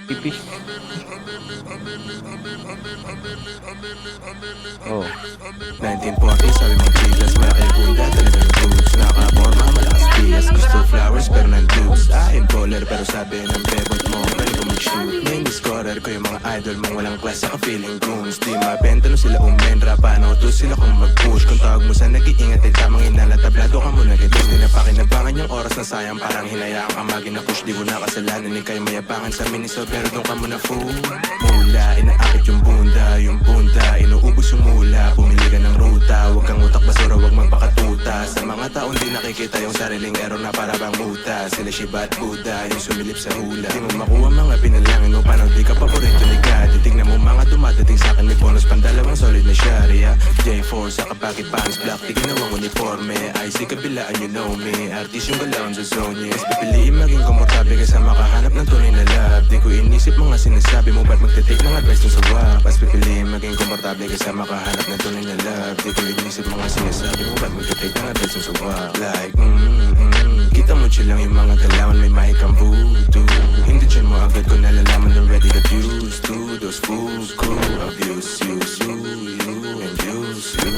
Pipis. Oh. 1940 sabi mong chilas, malaki bunda, talagang roots. Nakaporma, malakas tilas, gusto flowers pero nag-loops. Baller pero sabi ng bebot mo, pwede ko mag-shoot. Main scorer ko yung mga idol mong walang class, saka feeling goons. Di mabenta no sila umenra, paano to sila kung mag-push. Kung tawag mo sa nag-iingat ay tamang inalatablado ka mo nag-edus. Di na pakinabangan yung oras na sayang, parang hinayaan ka magina-push. Di ko na kasalanan, ni kayo mayabangan sa miniso, pero doon ka muna fool. Mula, inaakit yung bunda, inuubos yung mula. Pumili ka ng ruta, huwag kang utak basura, huwag magpakatuta. Sa mga taong di nakikita yung sariling error na para bang muta. Sila Shiba at Buddha, yung sumilip sa hula. Di mo makuha mga pinalangin mo, paano di ka paborito ni God. Titignan mo mga dumadating sa'kin, may bonus pandalawang solid na sharia. J4 sa kapakit pants, black, di ginawang uniforme. IC kabilaan, you know me, artist yung galawan sa zone, yes. Pipiliin maging komportable kaysa makahanap ng tunay na love. Di ko inisip mga sinasabi mo, ba't magtitake ng advice dun sa wap. Pas pipiliin maging komportable kaysa makahanap ng tunay na love. Di ko inisip mga sinasabi mo, ba't magtitake ng advice dun sa wap. Like, kita mo chill lang yung mga galawan, may mahikang voodoo. Hindi dyan mo agad ko nalalaman, already got used to those fools who abuse you, and use you.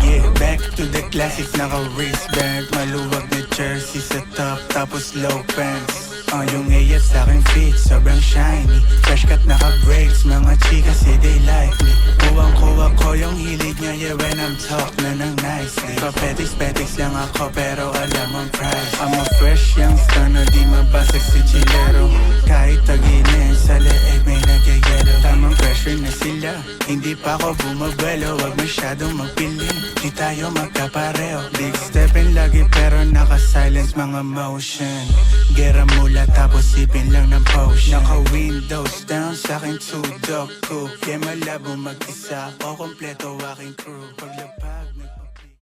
Yeah, back to the classic, naka-wristband, maluwag na jersey sa top, tapos low pants. Yung AF sa'king fit, sobrang shiny. Fresh cut naka-breaks, mga chika say they like me. Kuwang-kuwa ko yung hilig niya, yeah, when I'm talk na ng nicely. Papetiks lang ako, pero alam ang price. I'm a fresh youngster na di mabasag si chilero. Kahit taginin, sa leeg may nagyayelo. Tamang pressure na sila, hindi pa ako bumabelo. Wag masyadong magpiling, di tayo magkapareho. Big steppin lagi, pero naka-silence mga motion. Gera mula tapos sipin lang ng potion. Naka-windows down sa'king 2-dog cook. Kaya malabo mag-isa o kompleto aking crew. Paglapa